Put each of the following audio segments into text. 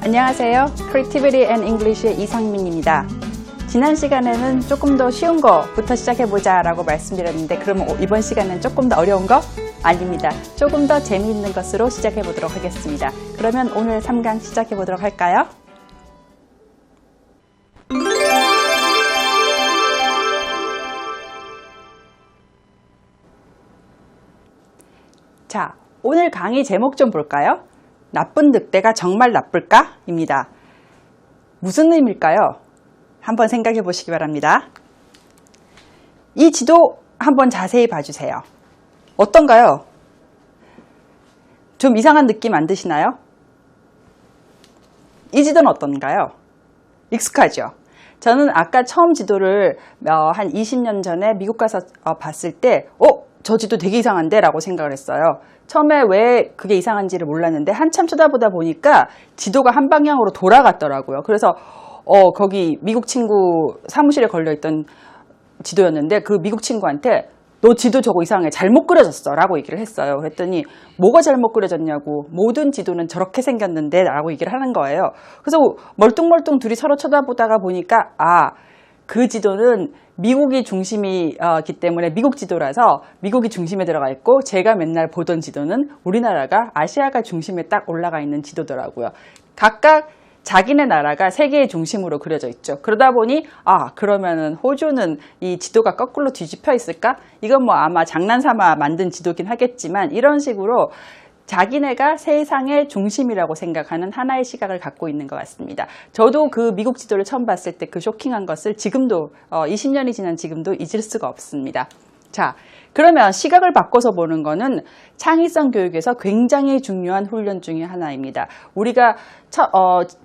안녕하세요. Creativity and English의 이상민입니다. 지난 시간에는 조금 더 쉬운 거부터 시작해보자 라고 말씀드렸는데 그러면 이번 시간은 조금 더 어려운 거? 아닙니다. 조금 더 재미있는 것으로 시작해보도록 하겠습니다. 그러면 오늘 3강 시작해보도록 할까요? 자, 오늘 강의 제목 좀 볼까요? 나쁜 늑대가 정말 나쁠까? 입니다. 무슨 의미일까요? 한번 생각해 보시기 바랍니다. 이 지도 한번 자세히 봐주세요. 어떤가요? 좀 이상한 느낌 안 드시나요? 이 지도는 어떤가요? 익숙하죠? 저는 아까 처음 지도를 한 20년 전에 미국 가서 봤을 때 저 지도 되게 이상한데? 라고 생각을 했어요. 처음에 왜 그게 이상한지를 몰랐는데 한참 쳐다보다 보니까 지도가 한 방향으로 돌아갔더라고요. 그래서 거기 미국 친구 사무실에 걸려있던 지도였는데 그 미국 친구한테 너 지도 저거 이상해. 잘못 그려졌어. 라고 얘기를 했어요. 그랬더니 뭐가 잘못 그려졌냐고 모든 지도는 저렇게 생겼는데 라고 얘기를 하는 거예요. 그래서 멀뚱멀뚱 둘이 서로 쳐다보다가 보니까 그 지도는 미국이 중심이기 때문에 미국 지도라서 미국이 중심에 들어가 있고 제가 맨날 보던 지도는 우리나라가 아시아가 중심에 딱 올라가 있는 지도더라고요. 각각 자기네 나라가 세계의 중심으로 그려져 있죠. 그러다 보니 그러면은 호주는 이 지도가 거꾸로 뒤집혀 있을까? 이건 뭐 아마 장난삼아 만든 지도긴 하겠지만 이런 식으로 자기네가 세상의 중심이라고 생각하는 하나의 시각을 갖고 있는 것 같습니다. 저도 그 미국 지도를 처음 봤을 때 그 쇼킹한 것을 지금도 20년이 지난 지금도 잊을 수가 없습니다. 자, 그러면 시각을 바꿔서 보는 거는 창의성 교육에서 굉장히 중요한 훈련 중에 하나입니다. 우리가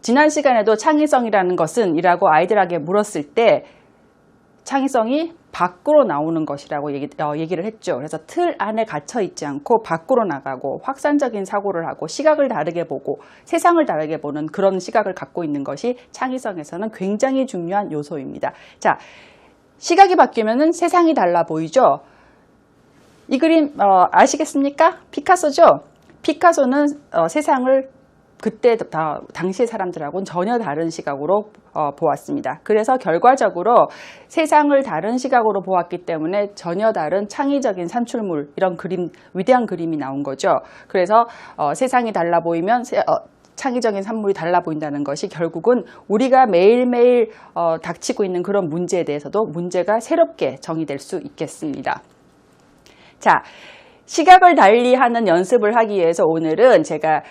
지난 시간에도 창의성이라는 것은 이라고 아이들에게 물었을 때 창의성이 밖으로 나오는 것이라고 얘기를 했죠. 그래서 틀 안에 갇혀 있지 않고 밖으로 나가고 확산적인 사고를 하고 시각을 다르게 보고 세상을 다르게 보는 그런 시각을 갖고 있는 것이 창의성에서는 굉장히 중요한 요소입니다. 자, 시각이 바뀌면은 세상이 달라 보이죠? 이 그림 아시겠습니까? 피카소죠? 피카소는 세상을 그때 당시의 사람들하고는 전혀 다른 시각으로 보았습니다. 그래서 결과적으로 세상을 다른 시각으로 보았기 때문에 전혀 다른 창의적인 산출물, 이런 그림, 위대한 그림이 나온 거죠. 그래서 세상이 달라 보이면 창의적인 산물이 달라 보인다는 것이 결국은 우리가 매일매일 닥치고 있는 그런 문제에 대해서도 문제가 새롭게 정의될 수 있겠습니다. 자, 시각을 달리하는 연습을 하기 위해서 오늘은 제가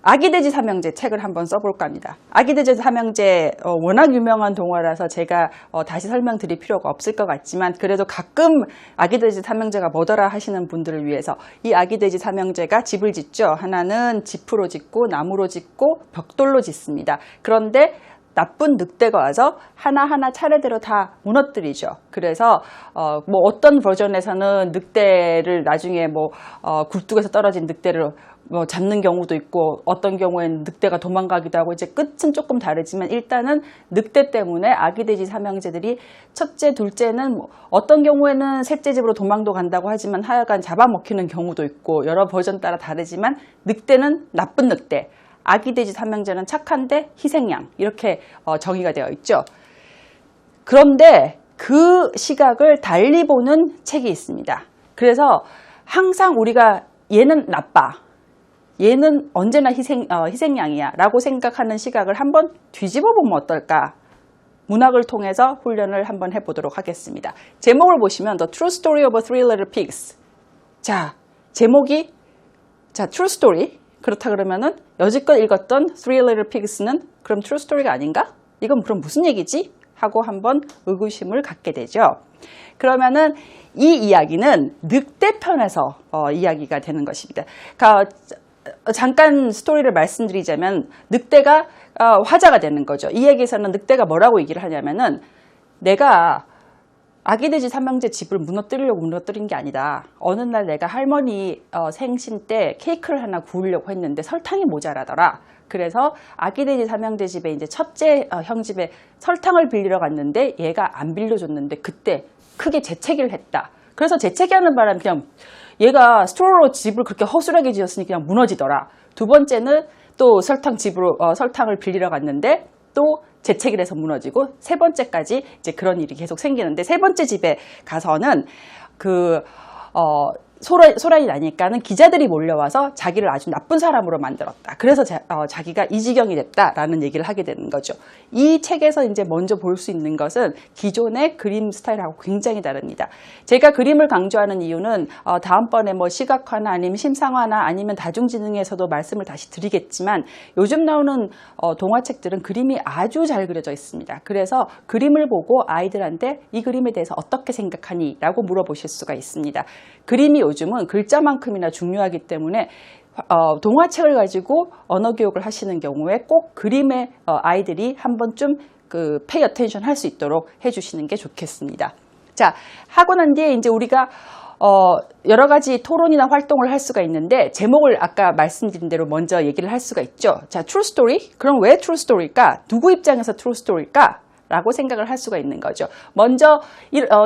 아기돼지 삼형제 책을 한번 써볼까 합니다. 아기돼지 삼형제 워낙 유명한 동화라서 제가 다시 설명드릴 필요가 없을 것 같지만 그래도 가끔 아기돼지 삼형제가 뭐더라 하시는 분들을 위해서 이 아기돼지 삼형제가 집을 짓죠. 하나는 지프로 짓고 나무로 짓고 벽돌로 짓습니다. 그런데 나쁜 늑대가 와서 하나하나 차례대로 다 무너뜨리죠. 그래서 뭐 어떤 버전에서는 늑대를 나중에 굴뚝에서 떨어진 늑대를 잡는 경우도 있고 어떤 경우에는 늑대가 도망가기도 하고 이제 끝은 조금 다르지만 일단은 늑대 때문에 아기돼지 삼형제들이 첫째, 둘째는 어떤 경우에는 셋째 집으로 도망도 간다고 하지만 하여간 잡아먹히는 경우도 있고 여러 버전 따라 다르지만 늑대는 나쁜 늑대, 아기돼지 삼형제는 착한데 희생양 이렇게 정의가 되어 있죠. 그런데 그 시각을 달리 보는 책이 있습니다. 그래서 항상 우리가 얘는 나빠, 얘는 언제나 희생양이야 라고 생각하는 시각을 한번 뒤집어 보면 어떨까? 문학을 통해서 훈련을 한번 해보도록 하겠습니다. 제목을 보시면 The True Story of Three Little Pigs. 자, 제목이 True Story. 그렇다 그러면은 여지껏 읽었던 Three Little Pigs는 그럼 True Story가 아닌가? 이건 그럼 무슨 얘기지? 하고 한번 의구심을 갖게 되죠. 그러면은 이 이야기는 늑대편에서 이야기가 되는 것입니다. 잠깐 스토리를 말씀드리자면 늑대가 화자가 되는 거죠. 이 얘기에서는 늑대가 뭐라고 얘기를 하냐면은 내가 아기돼지 삼형제 집을 무너뜨리려고 무너뜨린 게 아니다. 어느 날 내가 할머니 생신 때 케이크를 하나 구우려고 했는데 설탕이 모자라더라. 그래서 아기돼지 삼형제 집에 이제 첫째 형 집에 설탕을 빌리러 갔는데 얘가 안 빌려줬는데 그때 크게 재채기를 했다. 그래서 재채기하는 바람에 그냥 얘가 스트로로 집을 그렇게 허술하게 지었으니 그냥 무너지더라. 두 번째는 또 설탕을 빌리러 갔는데 또 재채기를 해서 무너지고 세 번째까지 이제 그런 일이 계속 생기는데 세 번째 집에 가서는 소란이 나니까는 기자들이 몰려와서 자기를 아주 나쁜 사람으로 만들었다. 그래서 자기가 이 지경이 됐다라는 얘기를 하게 되는 거죠. 이 책에서 이제 먼저 볼 수 있는 것은 기존의 그림 스타일하고 굉장히 다릅니다. 제가 그림을 강조하는 이유는 다음번에 뭐 시각화나 아니면 심상화나 아니면 다중지능에서도 말씀을 다시 드리겠지만 요즘 나오는 동화책들은 그림이 아주 잘 그려져 있습니다. 그래서 그림을 보고 아이들한테 이 그림에 대해서 어떻게 생각하니? 라고 물어보실 수가 있습니다. 그림이 요즘은 글자만큼이나 중요하기 때문에 동화책을 가지고 언어 교육을 하시는 경우에 꼭 그림에 아이들이 한 번쯤 pay attention 할 수 있도록 해주시는 게 좋겠습니다. 자, 하고 난 뒤에 이제 우리가 여러 가지 토론이나 활동을 할 수가 있는데 제목을 아까 말씀드린 대로 먼저 얘기를 할 수가 있죠. 자, true story? 그럼 왜 true story일까? 누구 입장에서 true story일까? 라고 생각을 할 수가 있는 거죠. 먼저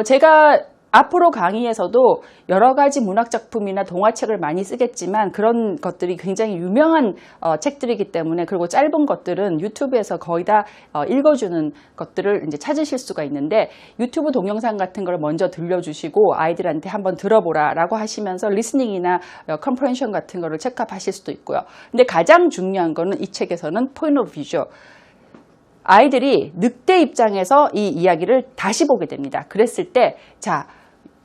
제가 앞으로 강의에서도 여러 가지 문학작품이나 동화책을 많이 쓰겠지만 그런 것들이 굉장히 유명한 책들이기 때문에 그리고 짧은 것들은 유튜브에서 거의 다 읽어주는 것들을 이제 찾으실 수가 있는데 유튜브 동영상 같은 걸 먼저 들려주시고 아이들한테 한번 들어보라 라고 하시면서 리스닝이나 컴프레hen션 같은 거를 체크하실 수도 있고요. 근데 가장 중요한 거는 이 책에서는 point of view죠. 아이들이 늑대 입장에서 이 이야기를 다시 보게 됩니다. 그랬을 때, 자,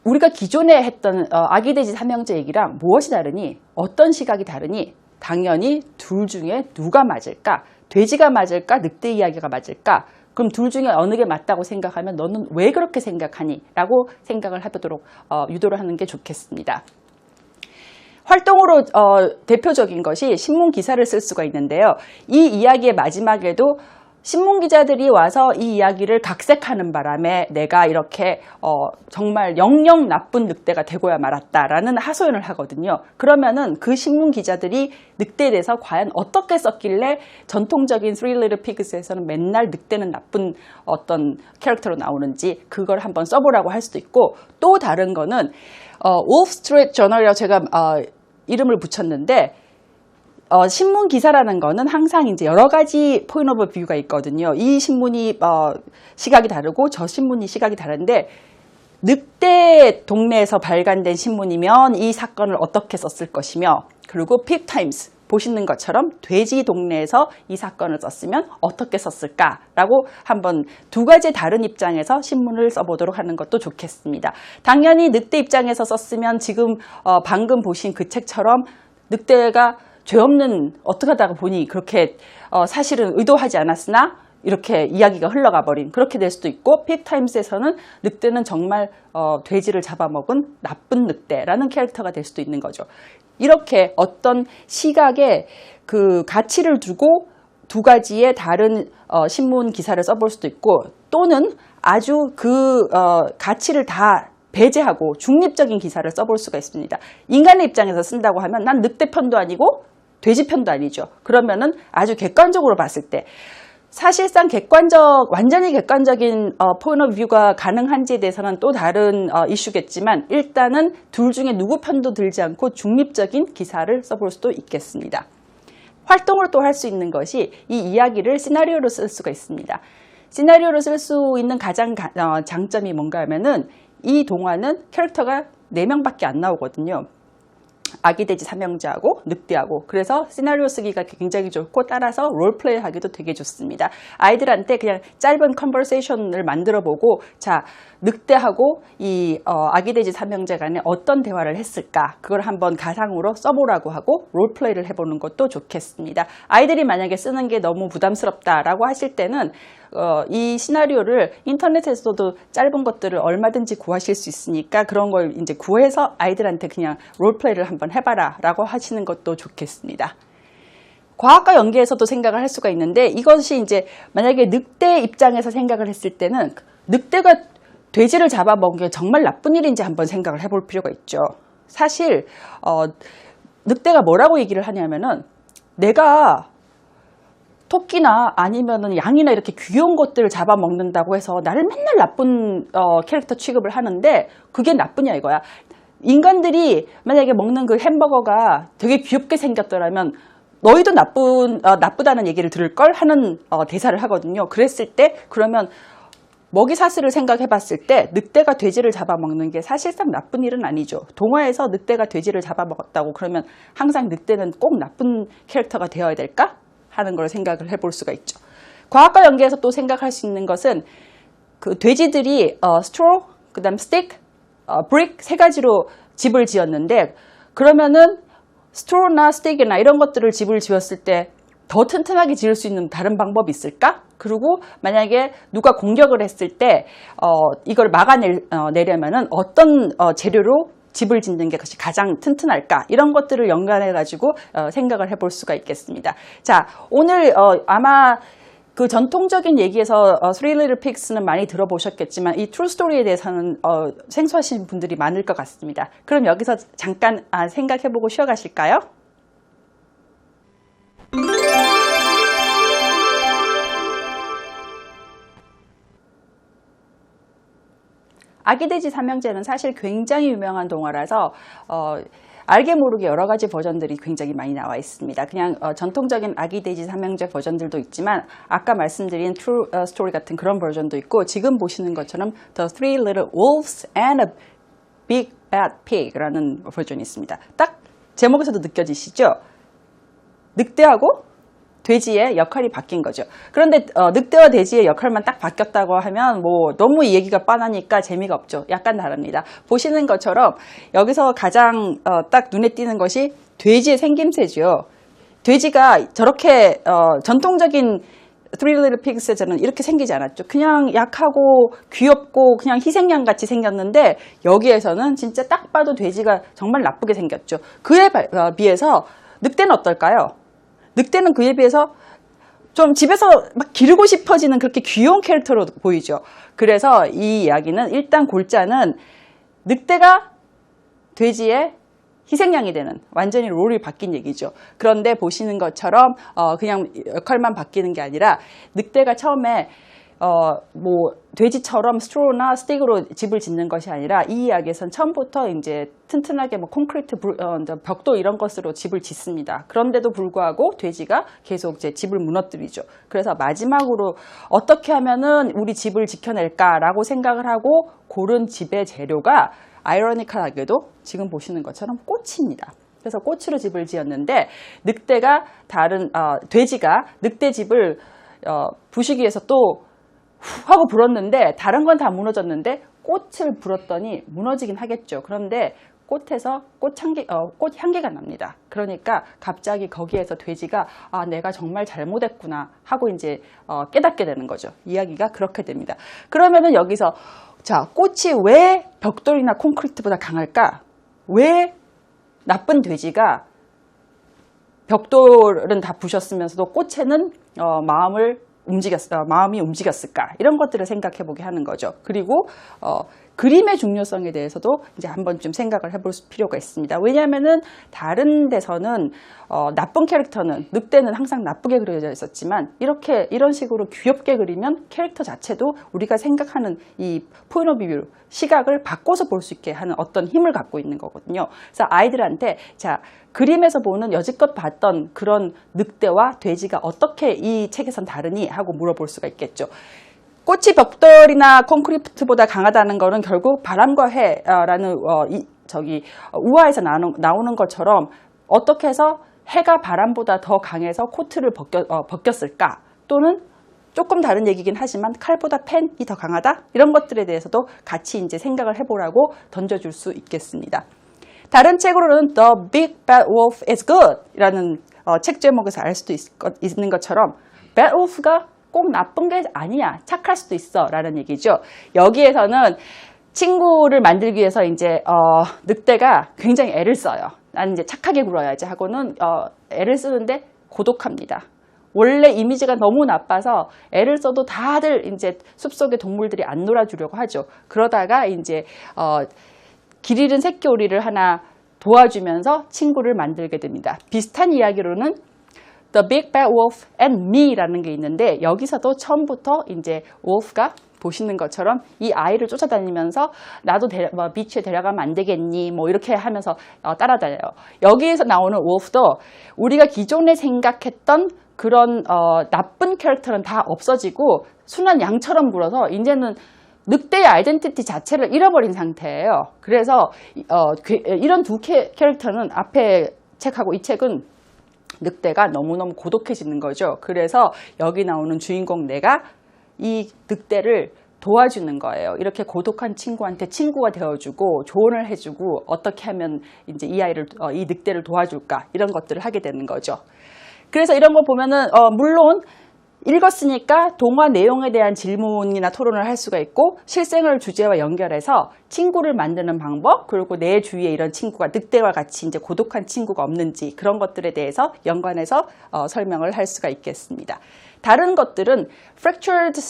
우리가 기존에 했던 아기돼지 삼형제 얘기랑 무엇이 다르니? 어떤 시각이 다르니? 당연히 둘 중에 누가 맞을까? 돼지가 맞을까? 늑대 이야기가 맞을까? 그럼 둘 중에 어느 게 맞다고 생각하면 너는 왜 그렇게 생각하니? 라고 생각을 해보도록 유도를 하는 게 좋겠습니다. 활동으로 대표적인 것이 신문 기사를 쓸 수가 있는데요. 이 이야기의 마지막에도 신문기자들이 와서 이 이야기를 각색하는 바람에 내가 이렇게 정말 영영 나쁜 늑대가 되고야 말았다라는 하소연을 하거든요. 그러면은 그 신문기자들이 늑대에 대해서 과연 어떻게 썼길래 전통적인 Three Little Pigs에서는 맨날 늑대는 나쁜 어떤 캐릭터로 나오는지 그걸 한번 써보라고 할 수도 있고 또 다른 거는 Wolf Street Journal이라고 제가 이름을 붙였는데 신문 기사라는 거는 항상 이제 여러 가지 포인트 오브 뷰가 있거든요. 이 신문이 시각이 다르고 저 신문이 시각이 다른데 늑대 동네에서 발간된 신문이면 이 사건을 어떻게 썼을 것이며 그리고 픽 타임스 보시는 것처럼 돼지 동네에서 이 사건을 썼으면 어떻게 썼을까라고 한번 두 가지 다른 입장에서 신문을 써보도록 하는 것도 좋겠습니다. 당연히 늑대 입장에서 썼으면 지금 방금 보신 그 책처럼 늑대가 죄 없는 어떻게 하다가 보니 그렇게 사실은 의도하지 않았으나 이렇게 이야기가 흘러가 버린 그렇게 될 수도 있고 픽타임스에서는 늑대는 정말 돼지를 잡아먹은 나쁜 늑대라는 캐릭터가 될 수도 있는 거죠. 이렇게 어떤 시각에 그 가치를 두고 두 가지의 다른 신문 기사를 써볼 수도 있고 또는 아주 그 가치를 다 배제하고 중립적인 기사를 써볼 수가 있습니다. 인간의 입장에서 쓴다고 하면 난 늑대 편도 아니고 돼지 편도 아니죠. 그러면은 아주 객관적으로 봤을 때 사실상 완전히 객관적인 포인트 오브 뷰가 가능한지에 대해서는 또 다른 이슈겠지만 일단은 둘 중에 누구 편도 들지 않고 중립적인 기사를 써볼 수도 있겠습니다. 활동을 또 할 수 있는 것이 이 이야기를 시나리오로 쓸 수가 있습니다. 시나리오로 쓸 수 있는 가장 장점이 뭔가 하면은 이 동화는 캐릭터가 4명밖에 안 나오거든요. 아기돼지 삼형제하고 늑대하고 그래서 시나리오 쓰기가 굉장히 좋고 따라서 롤플레이 하기도 되게 좋습니다. 아이들한테 그냥 짧은 컨버세이션을 만들어 보고 자 늑대하고 이 아기돼지 삼형제 간에 어떤 대화를 했을까 그걸 한번 가상으로 써보라고 하고 롤플레이를 해보는 것도 좋겠습니다. 아이들이 만약에 쓰는 게 너무 부담스럽다라고 하실 때는 이 시나리오를 인터넷에서도 짧은 것들을 얼마든지 구하실 수 있으니까 그런 걸 이제 구해서 아이들한테 그냥 롤플레이를 한번 해봐라 라고 하시는 것도 좋겠습니다. 과학과 연계에서도 생각을 할 수가 있는데 이것이 이제 만약에 늑대 입장에서 생각을 했을 때는 늑대가 돼지를 잡아먹은 게 정말 나쁜 일인지 한번 생각을 해볼 필요가 있죠. 사실 늑대가 뭐라고 얘기를 하냐면은 내가 토끼나 아니면은 양이나 이렇게 귀여운 것들을 잡아먹는다고 해서 나를 맨날 나쁜 캐릭터 취급을 하는데 그게 나쁘냐 이거야. 인간들이 만약에 먹는 그 햄버거가 되게 귀엽게 생겼더라면 너희도 나쁘다는 얘기를 들을 걸 하는 대사를 하거든요. 그랬을 때 그러면 먹이 사슬을 생각해 봤을 때 늑대가 돼지를 잡아먹는 게 사실상 나쁜 일은 아니죠. 동화에서 늑대가 돼지를 잡아먹었다고 그러면 항상 늑대는 꼭 나쁜 캐릭터가 되어야 될까? 하는 걸 생각을 해볼 수가 있죠. 과학과 연계해서 또 생각할 수 있는 것은 그 돼지들이 straw, 그 다음 stick, brick 세 가지로 집을 지었는데 그러면은 straw나 stick이나 이런 것들을 집을 지었을 때 더 튼튼하게 지을 수 있는 다른 방법이 있을까? 그리고 만약에 누가 공격을 했을 때 이걸 막아내려면은 어떤 재료로 집을 짓는 게 가장 튼튼할까? 이런 것들을 연관해가지고 생각을 해볼 수가 있겠습니다. 자, 오늘 아마 그 전통적인 얘기에서 Three Little Pigs는 많이 들어보셨겠지만 이 True Story에 대해서는 생소하신 분들이 많을 것 같습니다. 그럼 여기서 잠깐 생각해보고 쉬어가실까요? 아기돼지 삼형제는 사실 굉장히 유명한 동화라서 알게 모르게 여러 가지 버전들이 굉장히 많이 나와 있습니다. 그냥 전통적인 아기돼지 삼형제 버전들도 있지만 아까 말씀드린 True Story 같은 그런 버전도 있고 지금 보시는 것처럼 The Three Little Wolves and a Big Bad Pig라는 버전이 있습니다. 딱 제목에서도 느껴지시죠? 늑대하고 돼지의 역할이 바뀐 거죠. 그런데 늑대와 돼지의 역할만 딱 바뀌었다고 하면 뭐 너무 이 얘기가 뻔하니까 재미가 없죠. 약간 다릅니다. 보시는 것처럼 여기서 가장 딱 눈에 띄는 것이 돼지의 생김새죠. 돼지가 저렇게 전통적인 Three Little Pigs에서는 이렇게 생기지 않았죠. 그냥 약하고 귀엽고 그냥 희생양 같이 생겼는데 여기에서는 진짜 딱 봐도 돼지가 정말 나쁘게 생겼죠. 그에 비해서 늑대는 어떨까요? 늑대는 그에 비해서 좀 집에서 막 기르고 싶어지는 그렇게 귀여운 캐릭터로 보이죠. 그래서 이 이야기는 일단 골자는 늑대가 돼지의 희생양이 되는 완전히 롤이 바뀐 얘기죠. 그런데 보시는 것처럼 그냥 역할만 바뀌는 게 아니라 늑대가 처음에 뭐 돼지처럼 스트로나 스틱으로 집을 짓는 것이 아니라 이 이야기에선 처음부터 이제 튼튼하게 뭐 콘크리트 벽돌 이런 것으로 집을 짓습니다. 그런데도 불구하고 돼지가 계속 이제 집을 무너뜨리죠. 그래서 마지막으로 어떻게 하면은 우리 집을 지켜낼까라고 생각을 하고 고른 집의 재료가 아이러니컬하게도 지금 보시는 것처럼 꽃입니다. 그래서 꽃으로 집을 지었는데 늑대가 돼지가 늑대 집을 부시기 위해서 또 하고 불었는데 다른 건 다 무너졌는데 꽃을 불었더니 무너지긴 하겠죠. 그런데 꽃에서 꽃 향기가 납니다. 그러니까 갑자기 거기에서 돼지가 내가 정말 잘못했구나 하고 이제 깨닫게 되는 거죠. 이야기가 그렇게 됩니다. 그러면은 여기서 자, 꽃이 왜 벽돌이나 콘크리트보다 강할까? 왜 나쁜 돼지가 벽돌은 다 부셨으면서도 꽃에는 마음이 움직였을까? 이런 것들을 생각해 보게 하는 거죠. 그리고 그림의 중요성에 대해서도 이제 한번 좀 생각을 해볼 필요가 있습니다. 왜냐하면은 다른 데서는 나쁜 캐릭터는 늑대는 항상 나쁘게 그려져 있었지만 이런 식으로 귀엽게 그리면 캐릭터 자체도 우리가 생각하는 이 포인트 오브 뷰 시각을 바꿔서 볼 수 있게 하는 어떤 힘을 갖고 있는 거거든요. 그래서 아이들한테 자 그림에서 보는 여지껏 봤던 그런 늑대와 돼지가 어떻게 이 책에선 다르니 하고 물어볼 수가 있겠죠. 꽃이 벽돌이나 콘크리트보다 강하다는 것은 결국 바람과 해라는 우화에서 나오는 것처럼 어떻게 해서 해가 바람보다 더 강해서 코트를 벗겼을까? 또는 조금 다른 얘기긴 하지만 칼보다 펜이 더 강하다? 이런 것들에 대해서도 같이 이제 생각을 해보라고 던져줄 수 있겠습니다. 다른 책으로는 The Big Bad Wolf is Good 이라는 책 제목에서 알 수도 있는 것처럼 Bad Wolf가 꼭 나쁜 게 아니야. 착할 수도 있어. 라는 얘기죠. 여기에서는 친구를 만들기 위해서 이제, 늑대가 굉장히 애를 써요. 나는 이제 착하게 굴어야지 하고는, 애를 쓰는데 고독합니다. 원래 이미지가 너무 나빠서 애를 써도 다들 이제 숲속의 동물들이 안 놀아주려고 하죠. 그러다가 이제, 길 잃은 새끼 오리를 하나 도와주면서 친구를 만들게 됩니다. 비슷한 이야기로는 The Big Bad Wolf and Me라는 게 있는데 여기서도 처음부터 이제 wolf가 보시는 것처럼 이 아이를 쫓아다니면서 나도 비치에 데려가면 안 되겠니? 뭐 이렇게 하면서 따라다녀요. 여기에서 나오는 wolf도 우리가 기존에 생각했던 그런 나쁜 캐릭터는 다 없어지고 순한 양처럼 굴어서 이제는 늑대의 아이덴티티 자체를 잃어버린 상태예요. 그래서 이런 두 캐릭터는 앞에 책하고 이 책은 늑대가 너무너무 고독해지는 거죠. 그래서 여기 나오는 주인공 내가 이 늑대를 도와주는 거예요. 이렇게 고독한 친구한테 친구가 되어주고 조언을 해주고 어떻게 하면 이제 이 늑대를 도와줄까 이런 것들을 하게 되는 거죠. 그래서 이런 거 보면은 물론 읽었으니까 동화 내용에 대한 질문이나 토론을 할 수가 있고 실생활 주제와 연결해서 친구를 만드는 방법, 그리고 내 주위에 이런 친구가 늑대와 같이 이제 고독한 친구가 없는지 그런 것들에 대해서 연관해서 설명을 할 수가 있겠습니다. 다른 것들은 fractured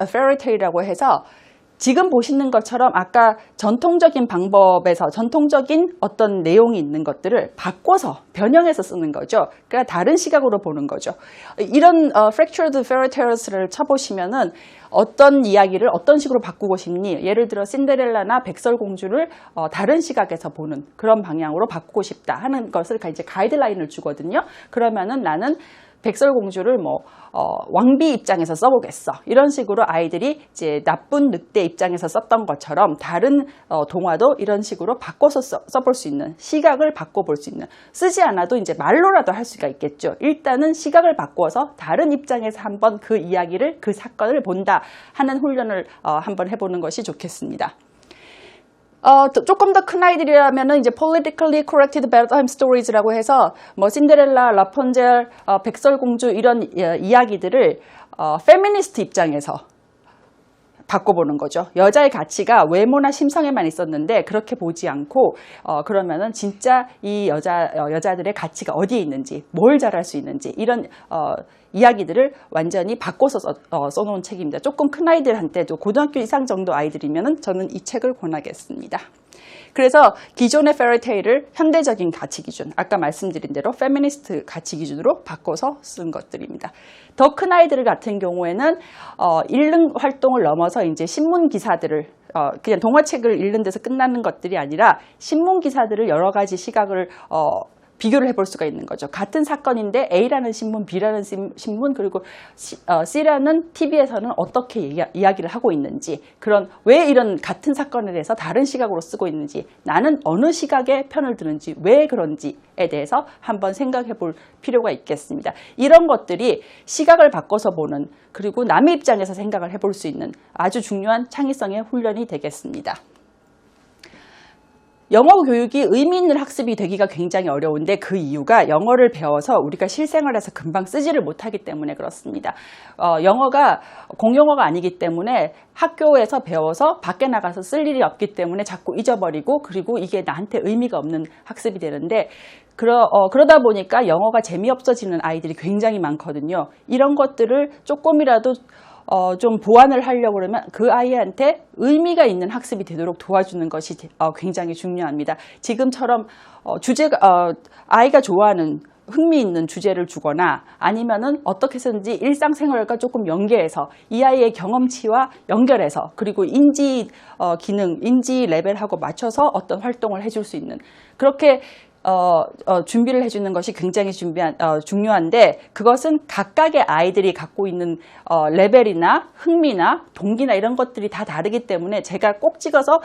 fairy tale이라고 해서 지금 보시는 것처럼 아까 전통적인 방법에서 전통적인 어떤 내용이 있는 것들을 바꿔서 변형해서 쓰는 거죠. 그러니까 다른 시각으로 보는 거죠. 이런 fractured fairy tales를 쳐보시면은 어떤 이야기를 어떤 식으로 바꾸고 싶니? 예를 들어 신데렐라나 백설공주를 다른 시각에서 보는 그런 방향으로 바꾸고 싶다 하는 것을 이제 가이드라인을 주거든요. 그러면은 나는 백설공주를 왕비 입장에서 써보겠어. 이런 식으로 아이들이 이제 나쁜 늑대 입장에서 썼던 것처럼 다른 동화도 이런 식으로 바꿔서 써볼 수 있는, 시각을 바꿔볼 수 있는, 쓰지 않아도 이제 말로라도 할 수가 있겠죠. 일단은 시각을 바꿔서 다른 입장에서 한번 그 이야기를, 그 사건을 본다 하는 훈련을 한번 해보는 것이 좋겠습니다. 조금 더 큰 아이들이라면은 이제 politically corrected bedtime stories라고 해서 뭐 신데렐라, 라푼젤, 백설공주 이런 이야기들을 페미니스트 입장에서 바꿔보는 거죠. 여자의 가치가 외모나 심성에만 있었는데 그렇게 보지 않고 그러면은 진짜 이 여자들의 가치가 어디에 있는지, 뭘 잘할 수 있는지 이런 이야기들을 완전히 바꿔서 써놓은 책입니다. 조금 큰 아이들한테도 고등학교 이상 정도 아이들이면은 저는 이 책을 권하겠습니다. 그래서 기존의 페어리테일을 현대적인 가치 기준, 아까 말씀드린 대로 페미니스트 가치 기준으로 바꿔서 쓴 것들입니다. 더 큰 아이들 같은 경우에는 읽는 활동을 넘어서 이제 신문 기사들을 그냥 동화책을 읽는 데서 끝나는 것들이 아니라 신문 기사들을 여러 가지 시각을 비교를 해볼 수가 있는 거죠. 같은 사건인데 A라는 신문, B라는 신문, 그리고 C라는 TV에서는 어떻게 이야기를 하고 있는지, 왜 이런 같은 사건에 대해서 다른 시각으로 쓰고 있는지, 나는 어느 시각의 편을 드는지, 왜 그런지에 대해서 한번 생각해 볼 필요가 있겠습니다. 이런 것들이 시각을 바꿔서 보는, 그리고 남의 입장에서 생각을 해볼 수 있는 아주 중요한 창의성의 훈련이 되겠습니다. 영어 교육이 의미 있는 학습이 되기가 굉장히 어려운데 그 이유가 영어를 배워서 우리가 실생활에서 금방 쓰지를 못하기 때문에 그렇습니다. 영어가 공용어가 아니기 때문에 학교에서 배워서 밖에 나가서 쓸 일이 없기 때문에 자꾸 잊어버리고, 그리고 이게 나한테 의미가 없는 학습이 되는데 그러다 보니까 영어가 재미없어지는 아이들이 굉장히 많거든요. 이런 것들을 조금이라도 좀 보완을 하려고 그러면 그 아이한테 의미가 있는 학습이 되도록 도와주는 것이 굉장히 중요합니다. 지금처럼 아이가 좋아하는 흥미있는 주제를 주거나 아니면은 어떻게 해서든지 일상생활과 조금 연계해서 이 아이의 경험치와 연결해서, 그리고 인지 기능, 인지 레벨하고 맞춰서 어떤 활동을 해줄 수 있는, 그렇게 준비를 해주는 것이 굉장히 중요한데, 그것은 각각의 아이들이 갖고 있는 레벨이나 흥미나 동기나 이런 것들이 다 다르기 때문에 제가 꼭 찍어서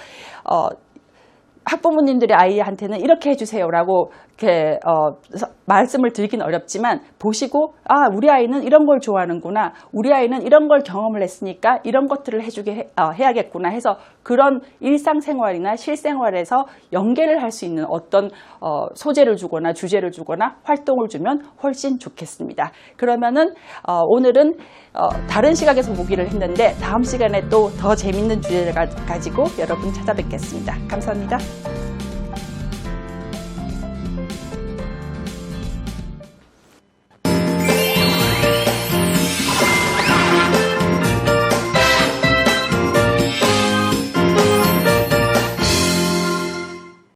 학부모님들의 아이한테는 이렇게 해주세요라고 이렇게 말씀을 드리긴 어렵지만, 보시고 우리 아이는 이런 걸 좋아하는구나, 우리 아이는 이런 걸 경험을 했으니까 이런 것들을 해주게 해야겠구나 해서 그런 일상생활이나 실생활에서 연계를 할 수 있는 어떤 소재를 주거나 주제를 주거나 활동을 주면 훨씬 좋겠습니다. 그러면은 오늘은 다른 시각에서 보기를 했는데 다음 시간에 또 더 재밌는 주제를 가지고 여러분 찾아뵙겠습니다. 감사합니다.